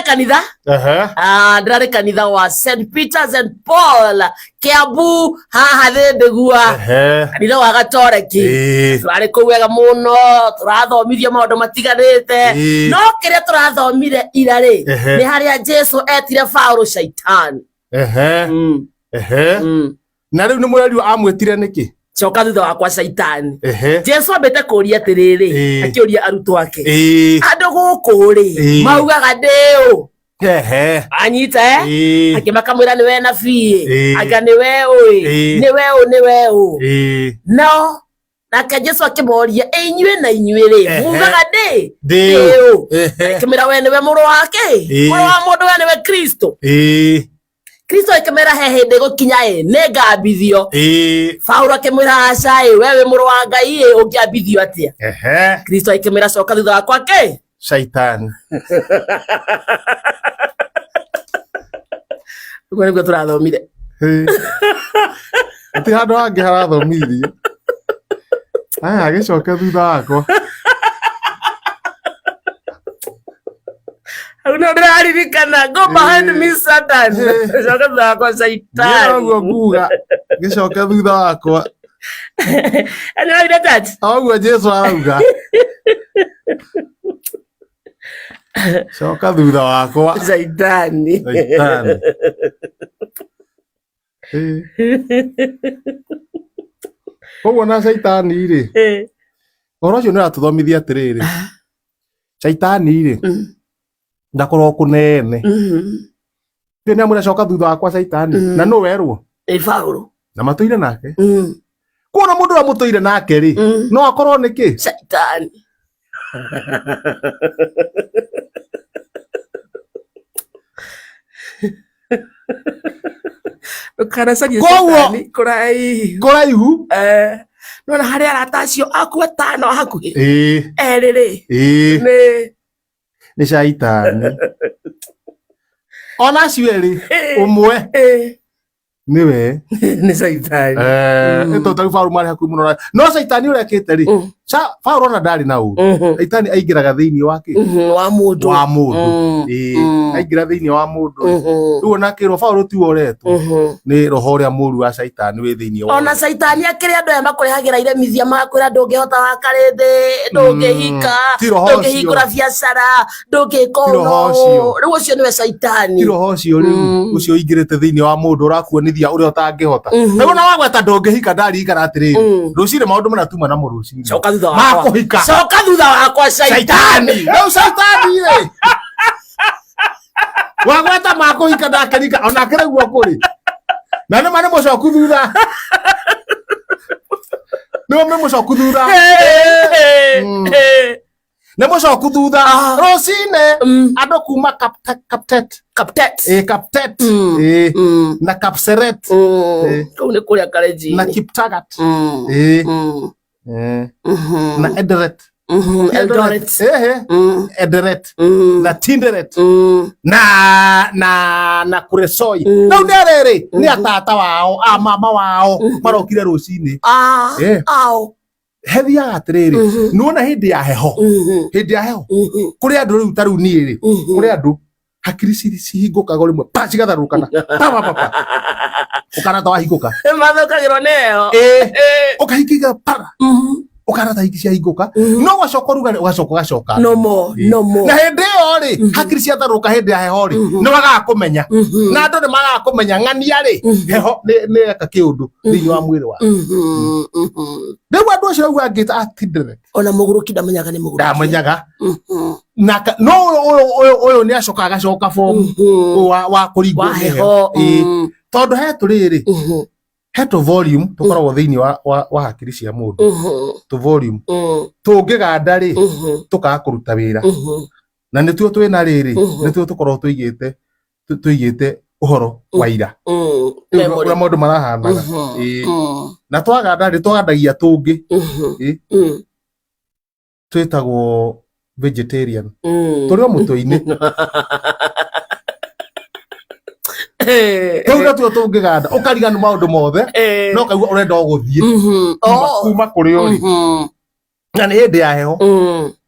kanitha ndirarĩ kanitha wa St Peters and Paul Kiambu haha thĩndĩgua kanitha wa Gatoreki tũrarĩ kũu wega mũno tũrathomithio maũndũ matiganĩte no kĩrĩa tũrathomire ira rĩ nĩ harĩa Jesu etire Paulo shaitani na rĩu nĩ mũrerio amwĩtire nĩkĩ coka thutha wakwa shaitani Jesu ambĩte kũũria atĩrĩrĩ akĩũria arutwo ake andũ gũkũ rĩ maugaga ndĩũ anyita akĩmakamwĩra nĩwe nabii anga nĩwe ũĩ no nake Jesu akĩmoria inyuĩ na inyuĩ rĩ mugaga ndĩũ akĩmwĩra we nĩwe mũrũ wake mũrũ wa mũndũ we nĩwe Kristo Kristo akĩmera he hĩndĩ gũkinya nĩngambithio Paulo akĩmwĩra aca we wĩ mũrũ wa Ngai ũngĩambithio atĩa Kristo akĩmera coka thutha wakwa kĩ shaitani ũguo nĩguo tũrathomire atĩ handũ hangĩ harathomithirio agĩcoka thutha wakwa no ndĩraririkana go behind me Satan coka thutha wakwa shaitani ũguo nguga gĩcoka thutha wakwa anĩwaire that ũguo Jesu arauga coka thutha wakwa shaitani ũguo na shaitani rĩ ũhoro ũcio nĩ ũratũthomithia atĩrĩrĩ shaitani rĩ ndakorwo kũnene nĩ amwĩra coka thutha wakwa shaitani na no werwo Paulo na matũire nake kuona mũndũ ũrĩa mũtũire nake rĩ no akorwo nĩkĩ shaitani ukaracaria shaitani kũraihu nona harĩa arata acio aku atano hakuhĩ erĩ nĩ shaitani ona acio erĩ ũmwe niwe nĩ shaitani tondũ Paulo marĩ hakuhĩ mũno no shaitani ũrĩa ekĩte rĩ Paulo ona ndarĩ na ũũru shaitani aingĩraga thĩinĩ wake wa mũndũ aingĩra thĩinĩ wa mũndũ rĩu ona akĩrwo Paulo ti woretwo nĩ roho ũrĩa mũũru wa shaitani wĩ thĩinĩ wa ona shaitani akĩrĩ andũ aya makũrehagĩra iremithia magakwĩra ndũngĩhota waka rĩndĩ ndũngĩhika ndũngĩhingũra biacara ndũngĩka ũũ rĩu ũcio nĩwe shaitani ti roho ũcio rĩu ũcio ũingĩrĩte thĩinĩ wa mũndũ ũrakuonithia ũrĩa ũtangĩhota rĩu ona wagweta ndũngĩhika ndaririkana atĩrĩrĩ rũciinĩ maũndũ manatuma na mũrũciinĩ coka thutha wakwa shaitani rĩu shaitani rĩ wagweta makũhika ndakerika ona kĩrĩguo kũrĩ na nĩ marĩ mũcoku thutha nĩ mũcoku thutha nĩ mũcoku thutha rũciinĩ andũ kuma Kaptet na Kapseret kũu nĩ kũrĩa Kalenjin na Kiptagat na Eldoret na Tinderet na Kuresoi rĩu nĩ rĩrĩ nĩ atata wao a mama wao marokire rũciinĩ hethiaga atĩrĩrĩ nuona hĩndĩ ya heho kũrĩ andũ rĩu ta rĩu niĩ rĩ kũrĩ andũ hakiri cihingũkaga rĩmwe cigatharũkana ũkana ta wahingũka mathũkagĩrwo nĩyo ũkahingiga para ũkana ta hiki ciahingũka no ũgacoka ũgacoka no more na hĩndĩ ĩyo rĩ hakiri ciatharũka hĩndĩ ya heho rĩ nĩ wagaga kũmenya na andũ nĩ magaga kũmenya ng'ania rĩ heho nĩ eka kĩũndũ thĩinĩ wa mwĩrĩ wa rĩu andũ acio rĩu angĩta atindere ona mũgũrũki ndamenyaga nĩ mũgũrũki ndamenyaga no ũyũ nĩ acoka agacoka bomu wa kũringwo heho tondũ he tũrĩrĩ heto volume tukoragwo thĩinĩ wa hakiri cia mũndũ tu volume tũngĩganda rĩ tũkaga kũruta wĩra na nĩtuo twĩna rĩrĩ nĩtuo tũkoragwo tũigĩte ũhoro wa ira ũrĩa maũndũ marahanaga na twaganda rĩ twagandagia tũngĩ twĩtagwo vegetarian tũrĩ o mũtwe-inĩ Tauga tu tũngĩganda ũkarigana maũndũ mothe no kaigua ũrenda gũthiĩ kuma kũrĩ ũrĩ na nä hä ndä ya heho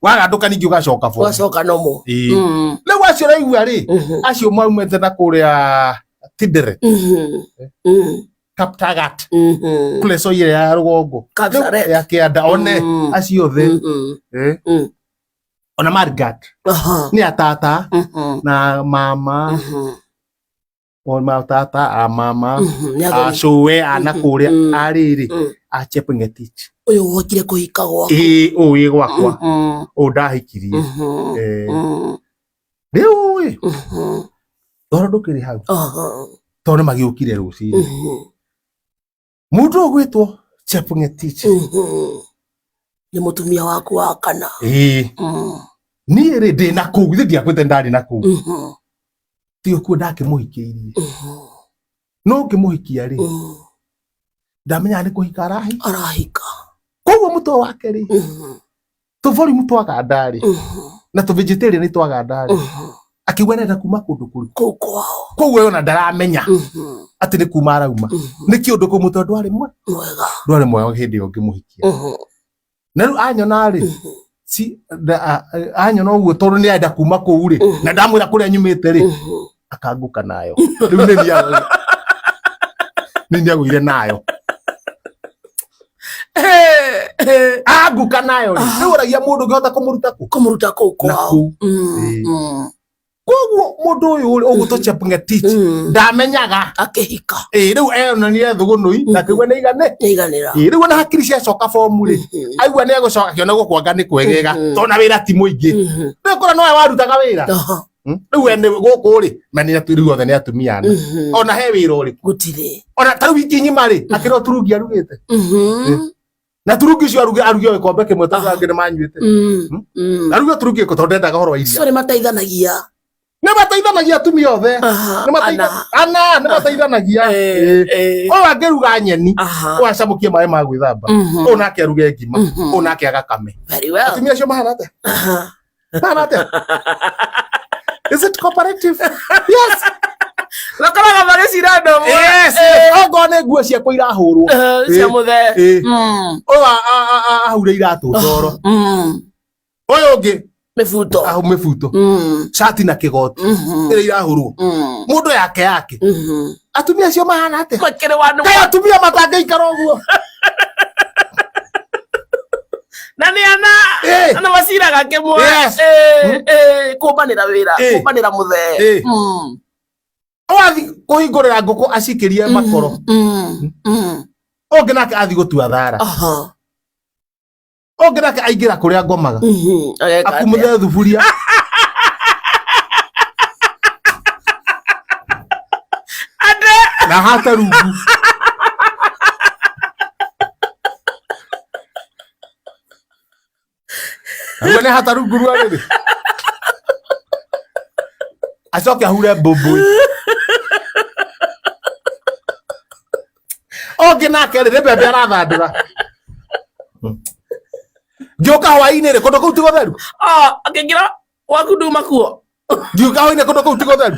waganduka ningä å gacoka ugacoka nomo rä u acio raigua rä acio maumete na kå rä a Tidere Kaptagat kule Soire ya Rugongo ya Kianda one acio othe ona Marigat ni atata na mama ona tata a mama a Coe ana kuria ariri a Chepngetich uyu wokire kuhika gwako uyu gwakwa o ndahikirie riu ndoro ndukiri hau tondu magiukire rucini mundu ogwitwo Chepngetich ni mutumia waku wa kana ni ri ndi na kuu thia kwite ndari na kuu tio ku ndake muhikiirie no ngimuhikia ri ndamenya ni kuhika arahika koguo muto wake ri tuvori muto akandari na tu vegetarian ni twagandari akiuga nenda kuma kundu kuri kwao koguo ona ndaramenya ati ni kuma arauma ni kiundu kumu tondu ari mwega hindi yo ngimuhikia na riu anyona ri si anyona uguo tondu ni enda kuma kuu ri na ndamwira kuria nyumite ri akanguka nayo riu ni niagwire nayo aguka nayo riu oragia mundu ngihota kumuruta kuu kwao koguo mundu uyu uguto Chepngetich ndamenyaga akihika riu eyonanire thugunui na kigwe ni iganira riu ona hakiri cia coka fomu ri aigua ni egucoka kiona gukwanga ni kwegega tona wira ti muingi riu kora noe warutaga wira riu ene guku ri mani riu othe ni atumia ona he wira uri gutire ona ta wiki ngima ri akiro turungi arugite na turungi cio arugio gikombe kimwe ta angĩ nĩmanyuĩte arugio turungi ko tondu ndendaga horo wa iria so nĩ mateithanagia atumia othe nĩ mateithanagia o angĩruga nyeni o acamũkie maĩ ma gwĩthamba o nake aruge ngima o nake agakame atumia acio mahana atĩa is it cooperative yes Nakaraga magicira andu amwe ogo nĩ nguo ciakwa irahũrwo cia muthe ũyũ ahure iratũ ndoro ũyũ ũngĩ mĩbuto shati na kĩgoti ĩrĩa irahũrwo mũndũ yake atumia acio mahana atĩa kaĩ atumia matangĩikara ũguo na nĩ ana maciraga kĩmwe kũmbanĩra wĩra kũmbanĩra muthe oathi kuhingurira nguku acikirie makoro onge nake athi gutua thara onge nake aingira kuria ngomaga akumuthe thuburia ade na hata rungu agone hata rungu rwari acoke ahure mbũmbũi onge nake rĩ mbembe arathandũra ngĩũka hwainĩ rĩ kũndũ kũu ti gũtheru akĩingĩra gwaku nduma kuo ngĩũka hwainĩ kũndũ kũu ti gũtheru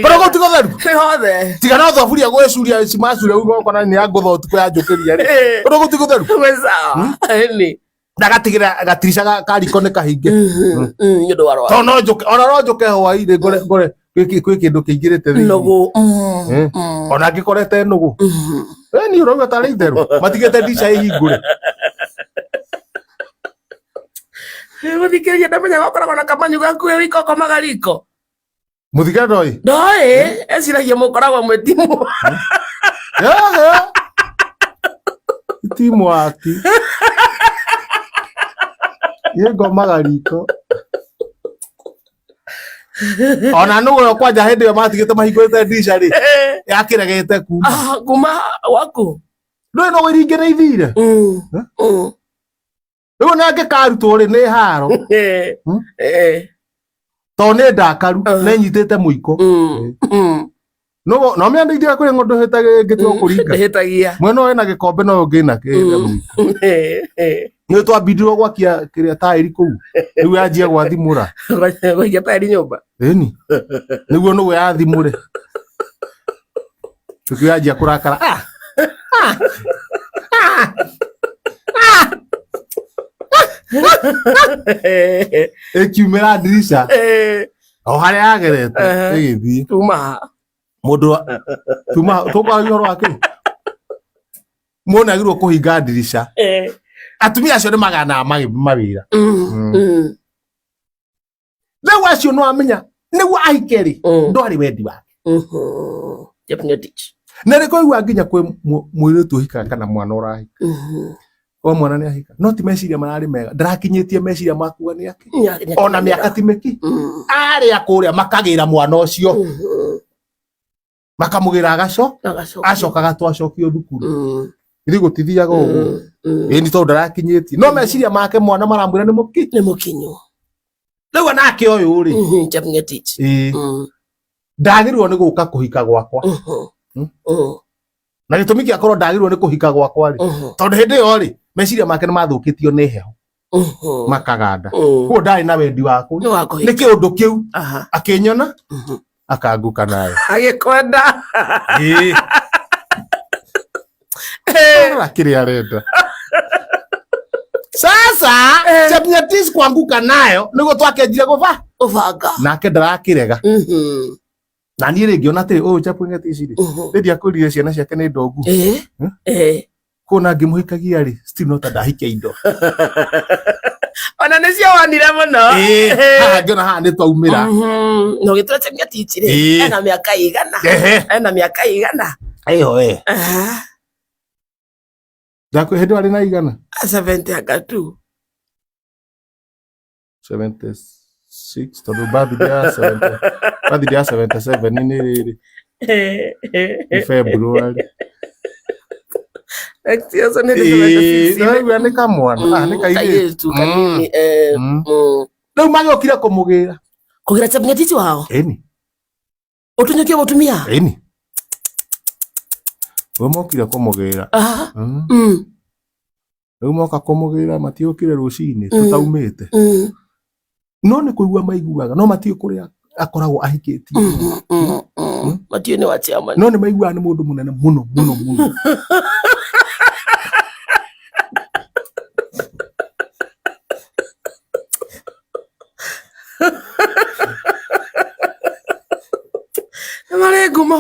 kũndũ kũu ti gũtheru tiga no thaburia gwĩcuria cimacuria uga ũkona nĩ ya ngũtha ũtukũ ya njũkĩria rĩ kũndũ kũu ti gũtheru ndagatigĩra gatirica kariko nĩ kahinge tondũ no njũke hwainĩ ngore gwĩ kĩndũ kĩingĩrĩte thĩinĩ ona angĩkorete nũgũ ni ũrauga tarĩ itherũ matigĩte ndica ĩhingũre gũthikĩrĩria ndamenya gakoragwo na kamanyu gaku wĩ wika ũkomaga riko mũthige ndoĩ eciragia mũkoragwo mwĩ timu timu waki ye ngomaga riko ona nũgũ kwanja hĩndĩ ĩyo matigĩte mahingũrĩte ndica rĩ yakĩregete kuma waku ndũĩ no iringĩ ithire rĩu ona angĩkarutwo rĩ nĩ haro tondũ nĩ ndakaru nĩ nyitĩte mũiko no mĩandĩithia kũrĩ ng'ũndũ hĩtagĩtua kũringa mwena ũyũ na gĩkombe no ũngĩ na mũiko nĩ twambindirwo gwakia kĩrĩa taĩri kũu rĩu yanjia gwathimũra gwakia taĩri nyũmba ĩni nĩguo nũgũ yathimũre tũkĩyanjia kũrakara Ekiumira dirisha o haria agerete igithii mundu tukwaria horo wake mundu agirwo kuhinga dirisha atumia acio ni magana mawira riu acio no amenya niguo ahike ri ndwari wendi wake na rä koigua nginya kwä mwä rä tu hikaga kana mwana å rahika o mwana nä ahika no ti meciria mararä mega ndarakinyä tie meciria makua nä ake ona mä aka ti mä ki arä a kå rä a makagä ra mwana å cio makamå gä ra acokaga twacokio thukuru githä gå tithiaga å guo ni tondå ndarakinyä tie no meciria make mwana maramwä ra nä må kinyu rä u anake å yå rä ndagä rwo nä gå ka kå hika gwakwa na gätũmi gĩa korwo ndagĩrĩirwo nĩ kũhika gwakwa rĩ tondũ hĩndĩ ĩyo rĩ meciria make nĩ mathũkĩtio nĩ heho makaganda koguo ndarĩ na wendi waku nĩ kĩũndũ kĩu akĩnyona akanguka nayo agĩkwenda kĩrĩa arenda sasa Chepngetich kwanguka nayo nĩguo twakenjire gũbanga nake ndarakĩrega na niĩ rĩngĩ ona atĩrĩ ũyũ Chepngetich rĩ ndiakwĩrire ciana ciake nĩ ndongu kuona ngĩmũhikagia rĩ still no ta ndahikia indo ona nĩcio wonire mũno haha ngĩona haha nĩ twaumĩra no gĩtũra Chepngetich rĩ ena mĩaka igana ĩyo ndakwĩ hĩndĩ warĩ na igana 70 anga tu 76 tondũ birthday ya 77 nĩ rĩrĩ February next year nĩ 76 nĩ kamwana nĩ kairĩtu kanini rĩu magĩokire kũgĩra Chepngetich wao ĩni ũtũnyokie mũtumia ĩni we mokire kũmũgĩra rĩu moka kũmũgĩra matiũkire rũcinĩ tũtaumĩte no nĩ kũigua maiguaga no matiũ kũrĩa akoragwo ahikĩtie matiũ nĩ wa chairman no nĩ maiguaga nĩ mũndũ mũnene mũno marĩ ngumo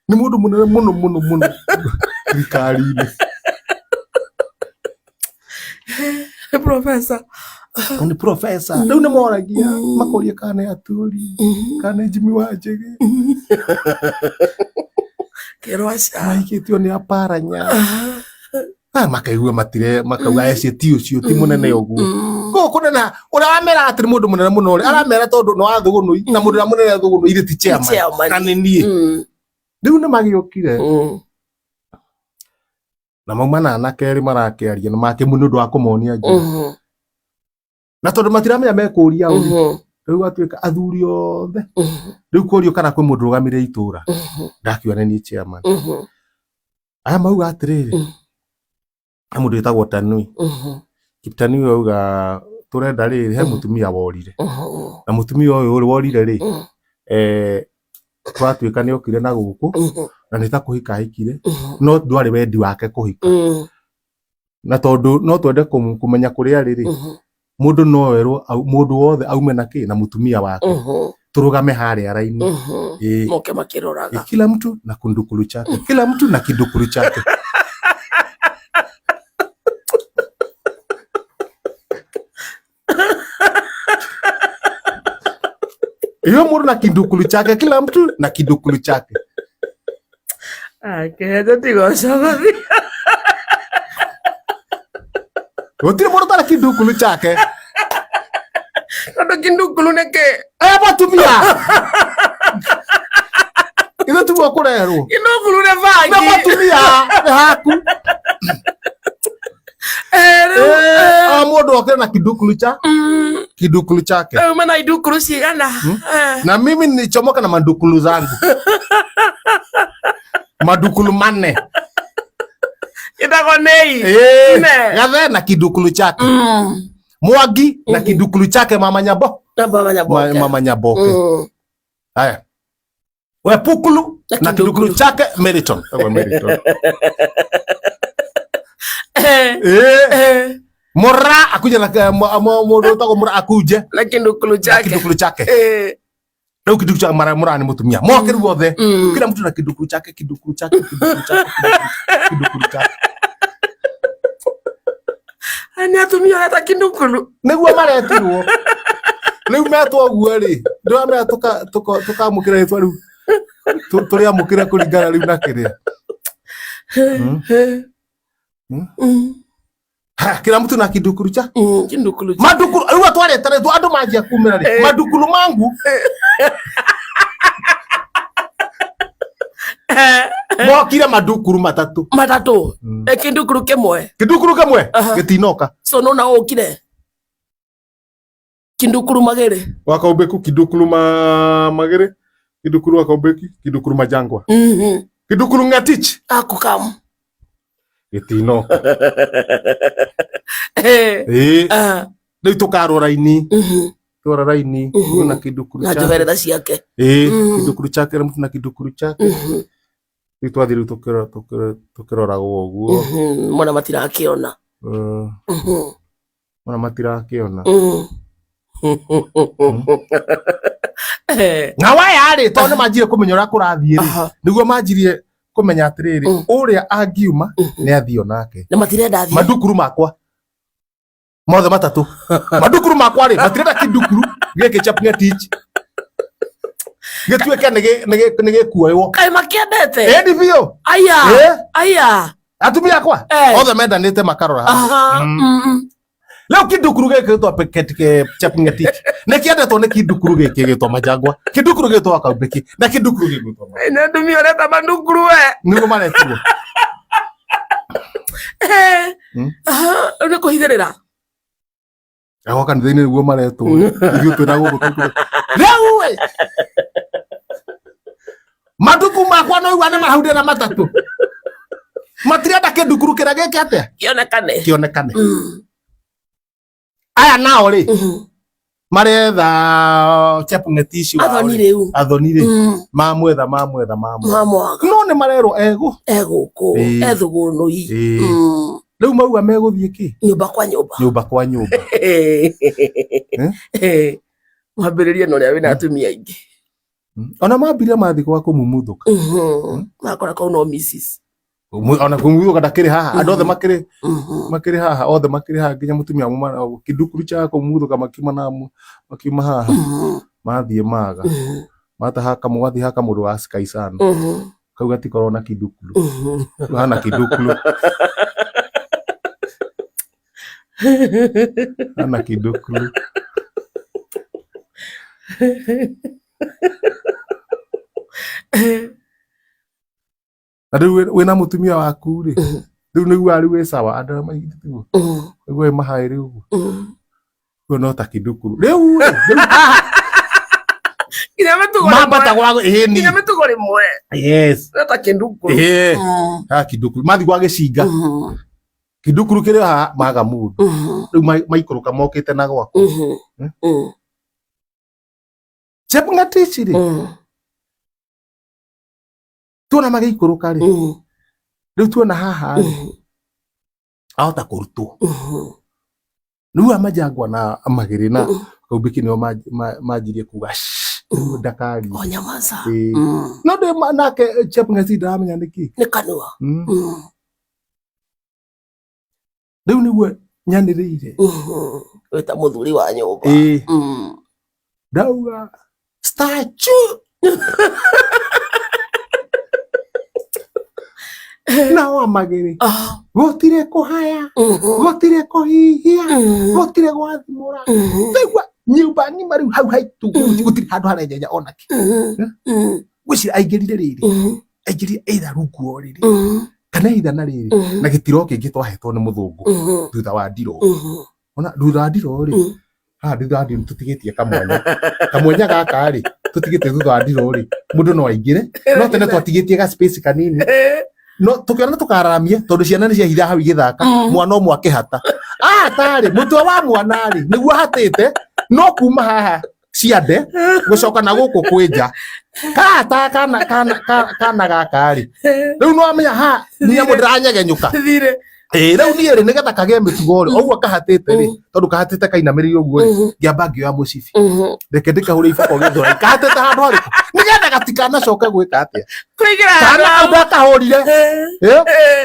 nĩ mũndũ mũnene mũno thirikari-inĩ professor ni professor rĩu nĩ moragia makoria kana ya turi kana Jimmy Wanjigi kĩrwaca mahikĩtio nĩ aparanya makaigua makauga ti ũcio ti mũnene ũguo ko kũnena ũrĩa wamera atĩ mũndũ mũnene mũno aramera tondũ nĩ wa thũgũnũ na mũndũ ũrĩa mũnene thũgũnũ irĩ ti chairman kana niĩ rĩu nĩ magĩũkire na mauma na anake erĩ marakĩaria na make mũndũ wa kũmonia njĩra na tondũ matiramenya mekũria rĩu atuĩka athuri othe rĩu kũrio kana kwĩ mũndũ rũgamĩrĩire itũra ndakiuga nĩ niĩ chairman aya mauga atĩrĩrĩ mũndũ wĩtagwo Tanui Kiptanui auga tũrenda rĩrĩ he mũtumia worire na mũtumia ũyũ worire rĩ twatuĩka nĩ okire na gũkũ na nĩ ta kũhika ahikire no ndwarĩ wendi wake kũhika na tondũ no twende kũmenya kũrĩa rĩrĩ mũndũ no werwo mũndũ wothe aume na kĩ na mũtumia wake tũrũgame harĩa raini moke makĩroraga kila mtu na kundukulu chake kila mtu na kidukulu chake hiyo mũndũ na kidukulu chake kila mtu na kidukulu chake akenda tigocogothi gũtirĩ mũndũ tara kidukulu chake tondũ kidukulu nĩ kĩ mũtumia ithe tiguo kũrerwo kidukulu nĩ bangi na mũtumia nĩ haku mũndũ okire na kidukulu chake maana idukulu cigana na mimi nilichomoka na madukulu zangu madukulu manne itago nei gathe na kidukulu chake Mwangi na kidukulu chake mama Nyaboke haya we Pukulu na kidukuru chake Meriton. Mura akuja na mundu utagwo Mura akuja na kidukuru chake Leo kidukuru chake Mura ni mutumia moke riu othe kila mtu na kidukuru chake ani atumia hata kidukuru niguo maretirwo riu metwo guo ri ndio amera tukamukira ritwa riu turi amukira kuringana riu na kiria kila mtu na kidukuru cha madukuru riu atwarete tu andu manjia kumira ri madukuru mangu mokire madukuru matatu kidukuru kimwe gitinoka so nona ukire kidukuru magere wakaumbeku kidukuru magere kidukuru wakaubeki kidukuru majangwa kidukuru Ngatich akukam gitinoka ni tukarora-ini raini na kidukuru chake na jovereda ciake kidukuru chake mtu na kidukuru chake twathiri tukiroragwo uguo mwana matirakiona na waya tondu manjire kumenya uria kurathie niguo manjirie kumenya atiriri uria angiuma ni athio nake na matirenda athie madukuru makwa mothe matatu madukuru makwa ri matirenda kidukuru gike chap Ngatich gituike nige kuoywo kai makiendete ndi bio aya atumia kwa othe mendanite makarora leo kidukuru gike gitwa Petike chap Ngatich ne kiendetwo ni kidukuru gike gitwa Majangwa kidukuru gitwa Wakaubeki na kidukuru gitwa ina ndumia reta madukuru we nigo maretirwo une kuhithirira aho kanitha-ini niguo maretwo ithuĩ twĩna gũkũ rĩu we maduku makwa no igua nĩ mahaundi na matatu matirenda kĩndukuru kĩrĩa gĩkĩ atĩa kĩonekane aya nao rĩ maretha chap Ngatich athoni rĩ mamwetha no nĩ marerwo egũkũ ethũgũnũi rĩu mauga megũthiĩ kĩ nyũmba kwa nyũmba mwambĩrĩrie na ũrĩa wĩna atumia aingĩ ona mambire mathi kwa kũmumuthũka makora kau no Mrs ona kũmumuthũka ndakĩrĩ haha andũ othe makĩrĩ haha othe makĩrĩ haha nginya mũtumia kidukuru cha kũmumuthũka makiuma haha mathiĩ maga mataha kamũgathi haka mũndũ wa Sky Sana kau gatikorwo na kidukuru hana kidukuru hana kidukuru na rĩu wĩna mũtumia waku rĩ rĩu nĩguo ari wĩ sawa andũ arĩa maigithĩtiguo nĩguo mahaĩrĩ ũguo ũguo no ta kidukuru rĩu ina mĩtugo rĩmwe yes ta kidukuru kidukuru mathi gwa gĩcinga kidukuru kĩrĩ haha maga mũndũ rĩu maikũrũka mokĩte na gwakũ chap Ngatich rĩ tuona magĩikũrũka rĩ rĩu tuona haha ahota kũrutwo rĩu Amajangwa na Magere na Wakaubeki nĩo manjirie kuga ndakari nyamaza no ndĩ nake chap Ngatich ndaramenya nĩkĩ nĩ kanua rĩu nĩguo nyanĩrĩire wĩta mũthuri wa nyũmba ndauga statue na Magere gũtirĩ kũhaya gũtirĩ kũhihia gũtirĩ gwathimũra ndaigua nyũmba ng'ima rĩu hau haitu gũtirĩ handũ harenjenya ona kĩ gwĩciria aingĩrire rĩrĩ aingĩrire either rungu o rĩrĩ kana either na rĩrĩ na gĩtiro kĩngĩ twahetwo nĩ mũthũngũ thutha wa ndiro ona thutha wa ndiro rĩ thutha wa ndiro tũtigĩtie kamwanya gaka rĩ tũtigĩte thutha wa ndiro rĩ mũndũ no aingĩre no tene twatigĩtie ga space kanini no tukiona tukararamie tondu ciana ni ciahitha hau igithaka mwana omwe akihata tarĩ mũtwe wa mwana rĩ nĩguo hatĩte no kuma haha ciande gucoka na guku kwinja kata kana gaka ri riu no amenya ha ni amundiranyegenyuka thire riu ni ri nigetha kage mitugo ri ogwo kahatite ri tondu kahatite kainamirire ogwo ri ngiamba ngioya mucibi reke ndikahura iboko githora kahatite handu hariku nigetha gatikana coke gwika atia kuigira kana ndakahurire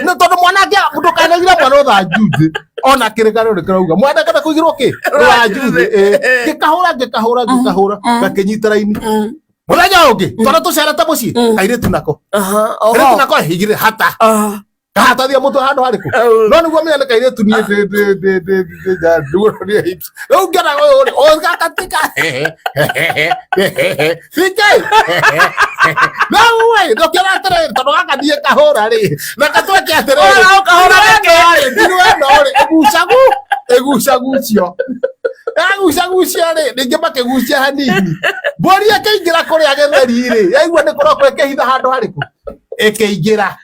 na tondu mwanake ndukanagira mwana uthanjuthi ona kirikano nikirauga mwana kana kuigirwo ki rwanjuthi ngikahura gakinyita raini muthenya ungi tondu tucerete mucii kairitu nako kairitu nako higire hata kahata thia mutu handu hariku no niguo menya kairitu nie nduguria hips riu ngena o gakatika fikai no we ndokera tere tondu gaka thie kahura ri na katweke atere kahura ri ndiwe no ri egucagucio ri ningi makigucia hanini mbori akaingira kuria getheri ri yaigua ni kuroko ekehitha handu hariku ekeingira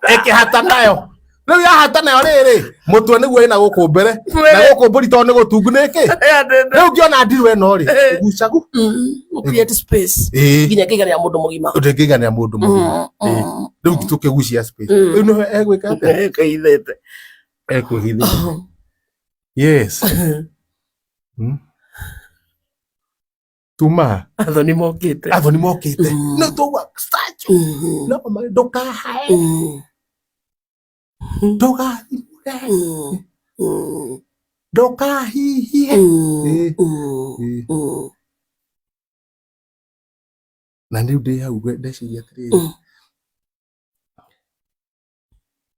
ekehata nayo riu yahata nayo riri mutwe niguo ina guku mbere na guku mburi tondu ni gutungu niki riu ngiona ndiru eno ri egucagu create space nginya kiganira mundu mugima ndingiganira mundu mugima riu tukigucia space riu no egwika atia ekehithete yes tuma athoni mokite no twa statue no mari ndukahae ndukahihie na riu ndi hau ndeciria atiriri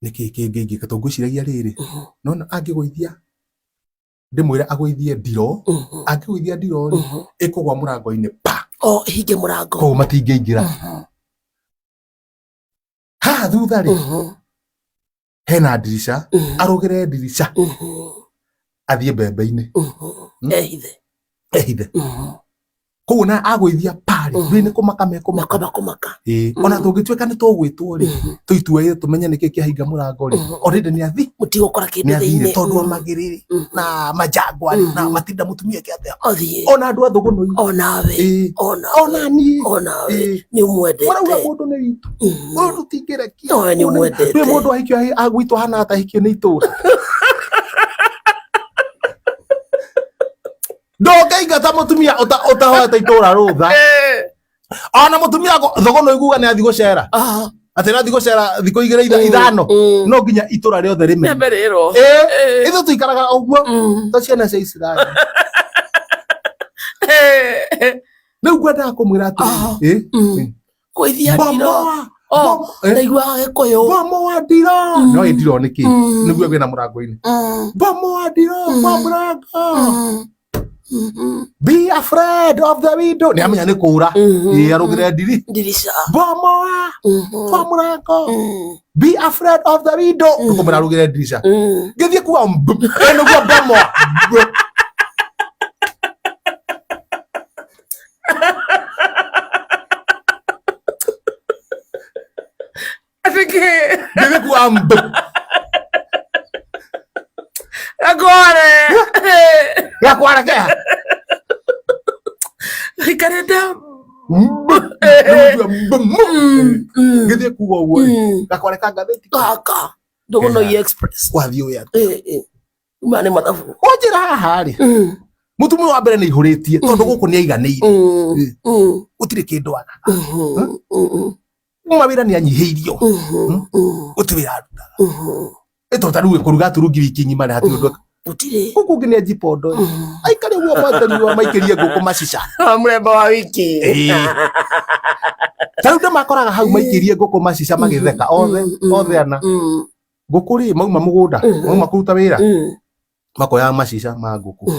niki kingi katongwiciragia riri nona angigwithia ndimwire agwithie ndiro angigwithia ndiro ri ikugwa murango-ini pa hinge murango ko matingeingira ha thutha ri hena ndirisha arugire ndirisha athie mbembe-ini ehithe kuna agwithia pari rine kumaka ona tungituika ni tugwitwo ri tuitue tumenye niki kiahinga murango ri already ni athi mutigo kora kindu thiini tondu magiriri na majangwa na matinda mutumia kiatia ona andu athugunui ona ni umwendete ora mundu ni witu mundu tingerekia ni umwendete ni mundu ahikio agwitwo hana atahikio ni itura ndongeingata mutumia utahota itura rutha ona mutumia thogono iguga ni athi gucera ati na athi gucera thiko igire ithano no nginya itura riothe rimeriro ithu tuikaraga uguo ta ciana cia Israeli riu ngwendaga kumwira ati kwithia ndiro ndaigua gikuyu bomo wa ndiro no ndiro niki niguo gwina murango-ini bomo wa ndiro kwa murango be afraid of the window ni amenya ni kura arugire ndirisha bomoa kwa murango be afraid of the window nuko arugire ndirisha ngithie kuwa eno kwa bomoa ngithie kuwa agora kaya rikarenda ngithie kuga uguo gakwareka ngatheti kaka ndogono express kwathio ya mane mathabu onjira haha ri mutumia wa mbere ni ihuritie tondu guku ni aiganiire utire kindu aga mawira ni anyihiirio utire arutaga eto taruwe kuruga turugi wiki nyima hati ndo utire guku nginya jipondo aikare uo matari wa maikirie guku macica mrembo wa wiki taruda makoraga hau maikirie guku macica magitheka othe ana guku ri mauma mugunda mauma kuruta wira makoya macica ma guku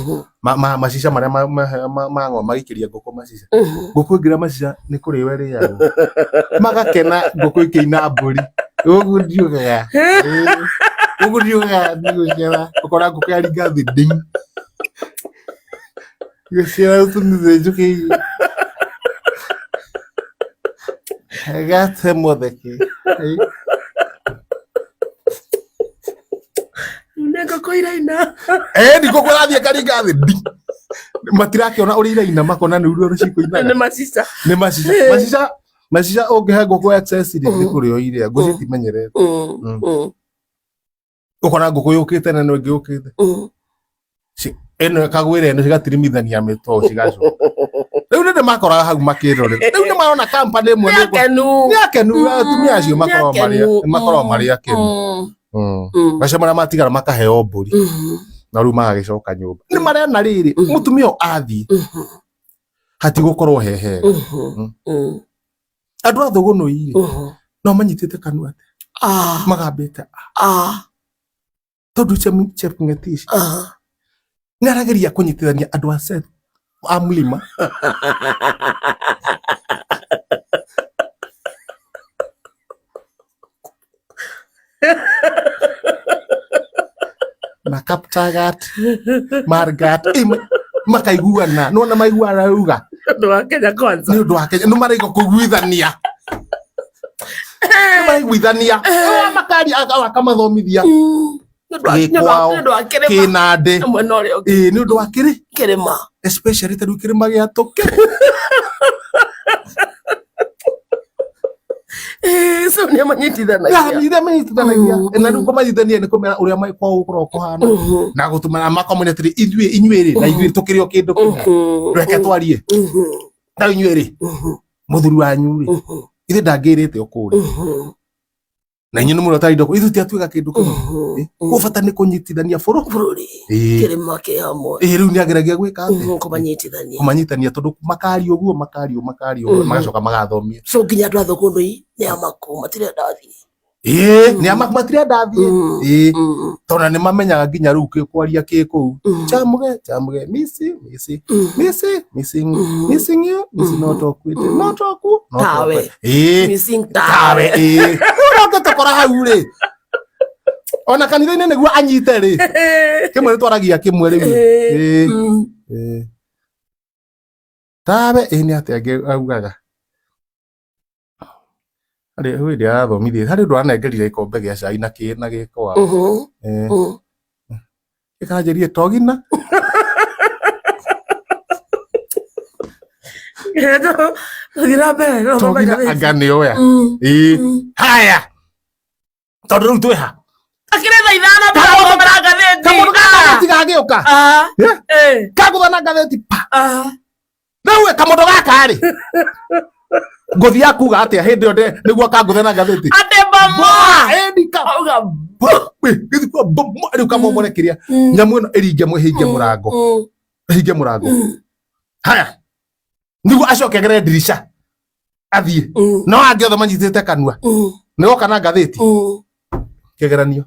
macica maria mang'o magikiria guku macica guku ngira macica ni kuriwe ri yao magakena guku ikiina mburi ugu ndiugaga ndiugaga ukora guku yari gathi ding yesira tunze juki gate modeki nega koiraina ndiko kurathie kari gathi ding matirakiona uri iraina makona ni uru ciko ina ni macica macica ungihengo kwa access ni kuri o iria nguci timenyerete ukona nguku yukite na no ngiyukite eno kagwire eno cigatirimithania mito cigaco riu ninde makoraga hau makirore riu ni marona company imwe ni akenu atumia acio makorwo mari akenu macio maria matigara makaheo mburi na riu magagicoka nyumba ni marena riri mutumia athii hatigukorwo hehe andu athuguno iri no manyitite kanua magambite tondu Chef Ng'etici narageria kunyitithania andu a Seth a Mlima na Kaptagat Margat makaiguana no na maiguana ruga ndu wa Kenya kwanza ni ndu wa Kenya no maraigo kuguithania makari akamathomithia kinande ni undu wa kirima especially tadu kirima gia tuke so ni manyitithanagia na riu kumanyithania ni kumera uria mai kwa ukoro kuhana na gutumana makomunitiri inyuiri na inyuiri tukirio kindu reke twarie na inyuiri muthuri wanyu ri ithe ndangirite ukuri na nyinu muno tari ndoko ithu tiatuika kindu kimwe ubata ni kunyitithania bururi kirima ki hamwe riu ni ageragia gwika ati kumanyitithania tondu makari uguo magacoka magathomia so nginya andu athugundu ni amaku matire ndathi ni amaku matire ndathi tona ni mamenyaga nginya riu kwaria kiku chamuge missing you not okwite not oku tawe missing tawe uroke tokora hau ri ona kanitha-ini niguo anyite ri kimwe ni twaragia kimwe riu tawe ni ati augaga ari hwindi arathomithia hari ndu anengerire ikombe gia cai na giko wao ikanjerie togina anga nä oya haya tondå rä u twä ha tigagä å ka kagå thana ngatheti rä u kamå ndå gaka rä ngå thia kuga atä a hä ndä ä yo nä guo kangå thana ngatheti rä u kamomorekä ria nyamå ä no ä ringe hinge må rango haya niguo acokegere ndirisha athie no angi othe manyitite kanua ni goka na ngatheti kegeranio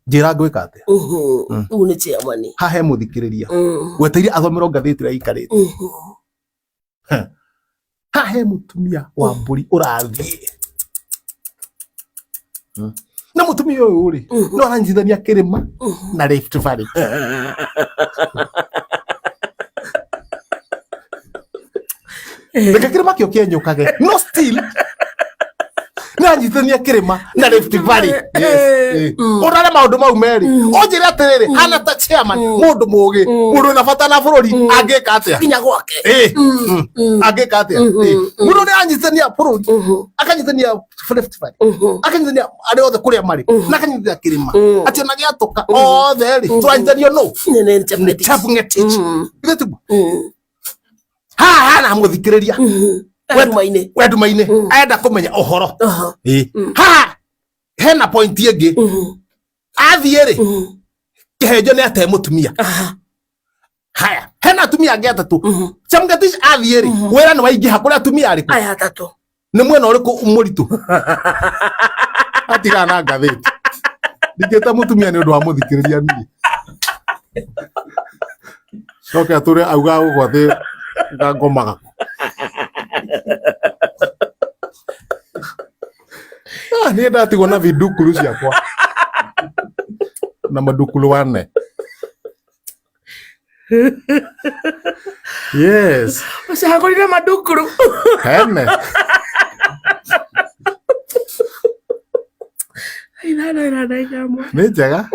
njira ngwika atia u ni chiamani ha he muthikiriria weteire athomero ngatheti ria ikarite ha he mutumia wa mburi urathie na mutumia uyu ri no aranyithania kirima na Rift Valley reke kirima kio kienyukage no still na nyitania kirima na Rift Valley urare maundu mau meri onjire atiriri hana ta chairman mundu mugi mundu na bata na bururi angika atia kinya gwake angika atia mundu ni anyitania bururi akanyitania Rift Valley akanyitania ari othe kuria mari na akanyitania kirima ati na giatuka othe ri turanyitania no ni Chef Ng'etici ithu na muthikiriria wedumaine enda kumenya uhoro hena point ingi athie ri kihenjo ni ate mutumia haya hena atumia angi atatu Chef Ng'etici athie ri wira ni waingiha kuria atumia ariku aya atatu ni mwena uriku muritu atiga na ngatheti ndingita mutumia ni undu wa muthikiriria ni coke ature auga ugwathi ngomaga ni ndatigwo na vidukuru ciakwa na madukulu wane yes ucagurire madukuru hene ina ni njega